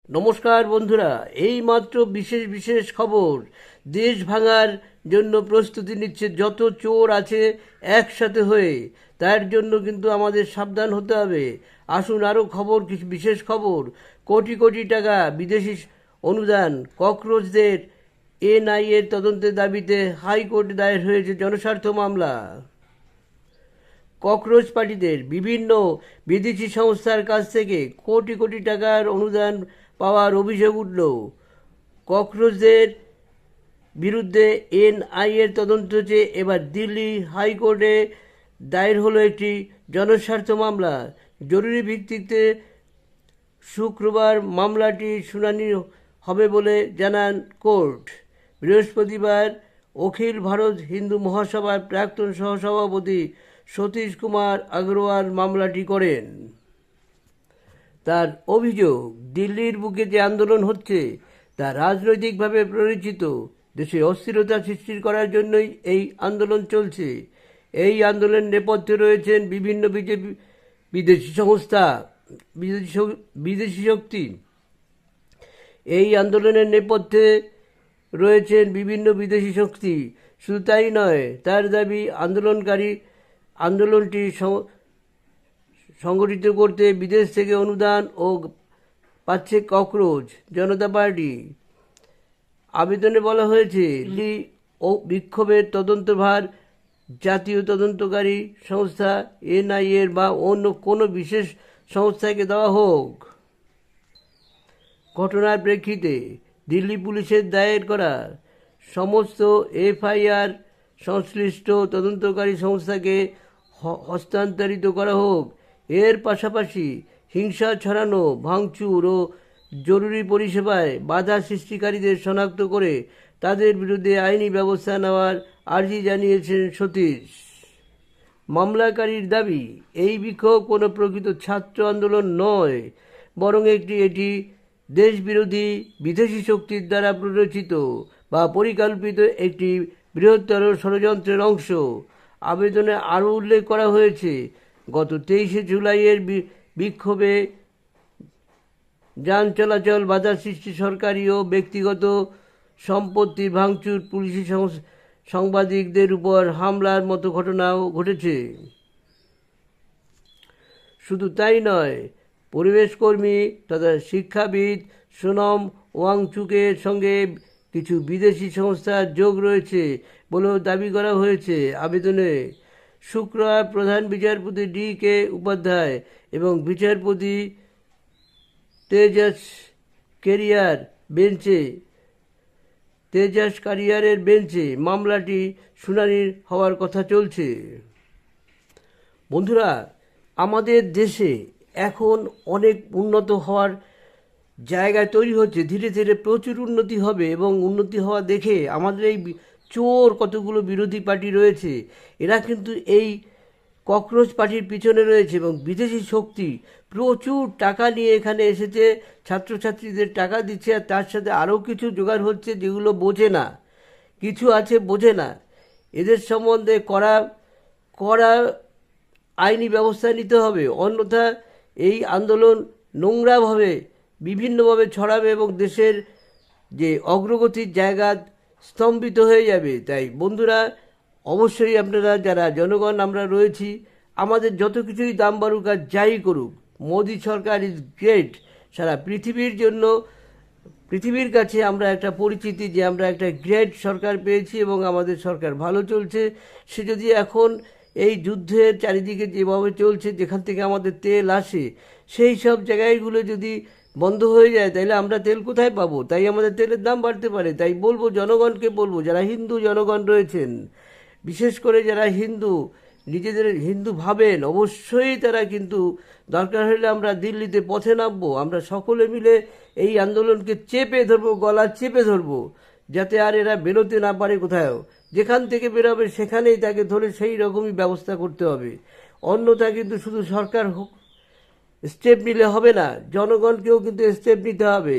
নমস্কার বন্ধুরা, এই মাত্র বিশেষ বিশেষ খবর। দেশ ভাঙার জন্য প্রস্তুতি নিচ্ছে যত চোর আছে একসাথে হয়ে। তার জন্য কিন্তু আমাদের সাবধান হতে হবে। আসুন আরও খবর, কিছু বিশেষ খবর। কোটি কোটি টাকা বিদেশি অনুদান ককরোচদের এনআইএর তদন্তের দাবিতে হাইকোর্টে দায়ের হয়েছে জনস্বার্থ মামলা। ককরোচ পার্টিদের বিভিন্ন বিদেশি সংস্থার কাছ থেকে কোটি কোটি টাকার অনুদান পাওয়ার অভিযোগ উঠল। ককরোচদের বিরুদ্ধে এনআইএর তদন্ত চেয়ে এবার দিল্লি হাইকোর্টে দায়ের হলো একটি জনস্বার্থ মামলা। জরুরি ভিত্তিতে শুক্রবার মামলাটি শুনানি হবে বলে জানান কোর্ট। বৃহস্পতিবার অখিল ভারত হিন্দু মহাসভার প্রাক্তন সহসভাপতি সতীশ কুমার আগরওয়াল মামলাটি করেন। তার অভিযোগ, দিল্লির বুকে যে আন্দোলন হচ্ছে তা রাজনৈতিকভাবে প্ররোচিত। দেশে অস্থিরতা সৃষ্টি করার জন্যই এই আন্দোলন চলছে। এই আন্দোলনের নেপথ্যে রয়েছেন বিভিন্ন বিদেশি সংস্থা, বিদেশি শক্তি। এই আন্দোলনের নেপথ্যে রয়েছেন বিভিন্ন বিদেশি শক্তি। শুধু তাই নয়, তার দাবি আন্দোলনটি সংগঠিত করতে বিদেশ থেকে অনুদান ও পাচ্ছে ককরোচ জনতা পার্টি। আবেদনে বলা হয়েছে দিল্লি ও বিক্ষোভের তদন্তভার জাতীয় তদন্তকারী সংস্থা এনআইএর বা অন্য কোনো বিশেষ সংস্থাকে দেওয়া হোক। ঘটনার প্রেক্ষিতে দিল্লি পুলিশের দায়ের করা সমস্ত এফআইআর সংশ্লিষ্ট তদন্তকারী সংস্থাকে হস্তান্তরিত করা হোক। এর পাশাপাশি হিংসা ছড়ানো, ভাঙচুর ও জরুরি পরিষেবায় বাধা সৃষ্টিকারীদের শনাক্ত করে তাদের বিরুদ্ধে আইনি ব্যবস্থা নেওয়ার আর্জি জানিয়েছেন সতীশ। মামলাকারীর দাবি, এই বিক্ষোভ কোনো প্রকৃত ছাত্র আন্দোলন নয়, বরং এটি দেশবিরোধী বিদেশি শক্তির দ্বারা প্ররোচিত বা পরিকল্পিত একটি বৃহত্তর ষড়যন্ত্রের অংশ। আবেদনে আরও উল্লেখ করা হয়েছে, গত 23শে জুলাইয়ের বিক্ষোভে যান চলাচল বাধা সৃষ্টি, সরকারি ও ব্যক্তিগত সম্পত্তি ভাঙচুর, পুলিশি সাংবাদিকদের উপর হামলার মতো ঘটনাও ঘটেছে। শুধু তাই নয়, পরিবেশকর্মী তথা শিক্ষাবিদ সোনম ওয়াংচুকের সঙ্গে কিছু বিদেশি সংস্থার যোগ রয়েছে বলেও দাবি করা হয়েছে আবেদনে। শুক্রবার প্রধান বিচারপতি DK উপাধ্যায় এবং বিচারপতি তেজস কারিয়ারের বেঞ্চে মামলাটি শুনানি হওয়ার কথা চলছে। বন্ধুরা, আমাদের দেশে এখন অনেক উন্নত হওয়ার জায়গায় তৈরি হচ্ছে, ধীরে ধীরে প্রচুর উন্নতি হবে এবং উন্নতি হওয়া দেখে আমাদের এই চোর কতগুলো বিরোধী পার্টি রয়েছে, এরা কিন্তু এই ককরোচ পার্টির পিছনে রয়েছে এবং বিদেশি শক্তি প্রচুর টাকা নিয়ে এখানে এসেছে, ছাত্রছাত্রীদের টাকা দিচ্ছে, আর তার সাথে আরও কিছু জোগাড় হচ্ছে যেগুলো বোঝে না, কিছু আছে বোঝে না। এদের সম্বন্ধে কড়া আইনি ব্যবস্থা নিতে হবে, অন্যথা এই আন্দোলন নোংরাভাবে বিভিন্নভাবে ছড়াবে এবং দেশের যে অগ্রগতির জায়গা স্তম্ভিত হয়ে যাবে। তাই বন্ধুরা, অবশ্যই আপনারা যারা জনগণ আমরা রয়েছি, আমাদের যত কিছুই দাম বাড়ুক আর যাই করুক, মোদি সরকার ইজ গ্রেট। সারা পৃথিবীর কাছে আমরা একটা পরিচিতি যে আমরা একটা গ্রেট সরকার পেয়েছি এবং আমাদের সরকার ভালো চলছে। সে যদি এখন এই যুদ্ধের চারিদিকে যেভাবে চলছে, যেখান থেকে আমাদের তেল আসে, সেই সব জায়গাগুলো যদি বন্ধ হয়ে যায়, তাহলে আমরা তেল কোথায় পাবো? তাই আমাদের তেলের দাম বাড়তে পারে। তাই বলবো, জনগণকে বলবো, যারা হিন্দু জনগণ রয়েছেন, বিশেষ করে যারা নিজেদের হিন্দু ভাবেন, অবশ্যই তারা কিন্তু দরকার হলে আমরা দিল্লিতে পথে নামবো। আমরা সকলে মিলে এই আন্দোলনকে চেপে ধরবো, গলা চেপে ধরবো, যাতে আর এরা বেরোতে না পারে কোথাও। যেখান থেকে বেরোবে সেখানেই তাকে ধরে সেই রকমই ব্যবস্থা করতে হবে। অন্যথা কিন্তু শুধু সরকার স্টেপ নিলে হবে না, জনগণকেও কিন্তু স্টেপ নিতে হবে।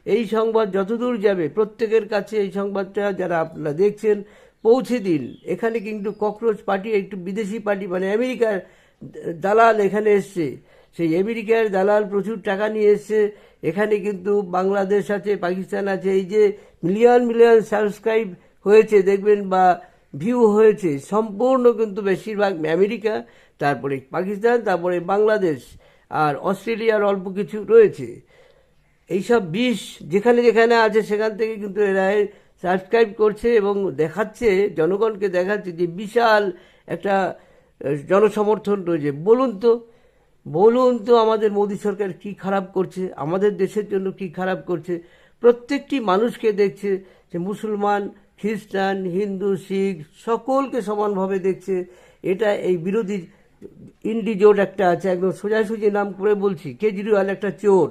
এই সংবাদ যতদূর যাবে প্রত্যেকের কাছে এই সংবাদটা যারা আপনারা দেখছেন পৌঁছে দিন। এখানে কিন্তু ককরোচ পার্টি একটু বিদেশি পার্টি, মানে আমেরিকার দালাল এখানে এসছে, সেই আমেরিকার দালাল প্রচুর টাকা নিয়ে এসছে। এখানে কিন্তু বাংলাদেশ আছে, পাকিস্তান আছে। এই যে মিলিয়ন মিলিয়ন সাবস্ক্রাইব হয়েছে দেখবেন বা ভিউ হয়েছে, সম্পূর্ণ কিন্তু বেশিরভাগ আমেরিকা, তারপরে পাকিস্তান, তারপরে বাংলাদেশ আর অস্ট্রেলিয়ার অল্প কিছু রয়েছে। এইসব বিষ যেখানে যেখানে আছে সেখান থেকে কিন্তু এরা সাবস্ক্রাইব করছে এবং দেখাচ্ছে, জনগণকে দেখাচ্ছে যে বিশাল একটা জনসমর্থন রয়েছে। বলুন তো আমাদের মোদী সরকার কি খারাপ করছে, আমাদের দেশের জন্য কি খারাপ করছে। প্রত্যেকটি মানুষকে দেখছে, যে মুসলমান, খ্রিস্টান, হিন্দু, শিখ সকলকে সমানভাবে দেখছে। এটা এই বিরোধী ইন্ডি জোট একটা আছে, একদম সোজাসুজি নাম করে বলছি, কেজরিওয়াল একটা চোর,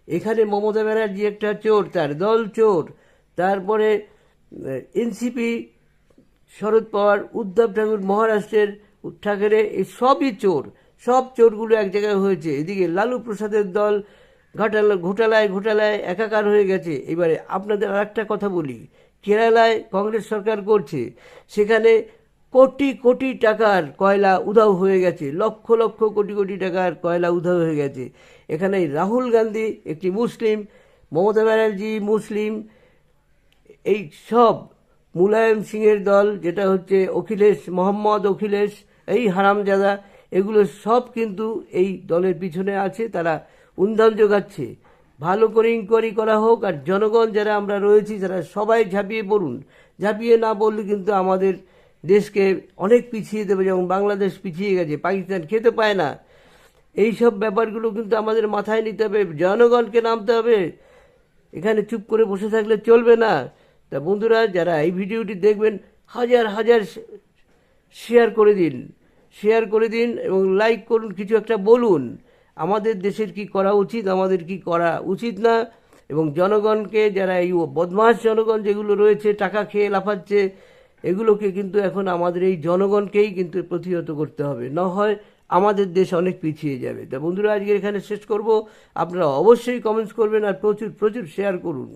এখানে মমতা ব্যানার্জি একটা চোর, তার দল চোর, তারপরে এনসিপি, শরদ পাওয়ার, উদ্ধব ঠাকুর মহারাষ্ট্রের ঠাকরে, এই সবই চোর। সব চোরগুলো এক জায়গায় হয়েছে। এদিকে লালু প্রসাদের দল ঘোটালায় একাকার হয়ে গেছে। এবারে আপনাদের আর একটা কথা বলি, কেরালায় কংগ্রেস সরকার করছে, সেখানে কোটি কোটি টাকার কয়লা উধাও হয়ে গেছে, লক্ষ লক্ষ কোটি কোটি টাকার কয়লা উধাও হয়ে গেছে। এখানে রাহুল গান্ধী একটি মুসলিম, মমতা ব্যানার্জি মুসলিম, এই সব মুলায়ম সিংয়ের দল যেটা হচ্ছে মোহাম্মদ অখিলেশ, এই হারামজাদা, এগুলো সব কিন্তু এই দলের পিছনে আছে, তারা উন্ধান যোগাচ্ছে। ভালো করে ইনকোয়ারি করা হোক, আর জনগণ যারা আমরা রয়েছি যারা সবাই ঝাঁপিয়ে পড়ুন। ঝাঁপিয়ে না পড়লে কিন্তু আমাদের দেশকে অনেক পিছিয়ে দেবে, যেমন বাংলাদেশ পিছিয়ে গেছে, পাকিস্তান খেতে পায় না। এই সব ব্যাপারগুলো কিন্তু আমাদের মাথায় নিতে হবে, জনগণকে নামতে হবে। এখানে চুপ করে বসে থাকলে চলবে না। তা বন্ধুরা, যারা এই ভিডিওটি দেখবেন, হাজার হাজার শেয়ার করে দিন এবং লাইক করুন, কিছু একটা বলুন আমাদের দেশের কি করা উচিত, আমাদের কি করা উচিত না। এবং জনগণকে, যারা এই বদমাশ জনগণ যেগুলো রয়েছে টাকা খেয়ে লাফাচ্ছে, এগুলোকে কিন্তু এখন আমাদের এই জনগণকেই কিন্তু প্রতিহত করতে হবে, না হয় আমাদের দেশ অনেক পিছিয়ে যাবে। তা বন্ধুরা, আজকে এখানে শেষ করব। আপনারা অবশ্যই কমেন্টস করবেন আর প্রচুর প্রচুর শেয়ার করুন।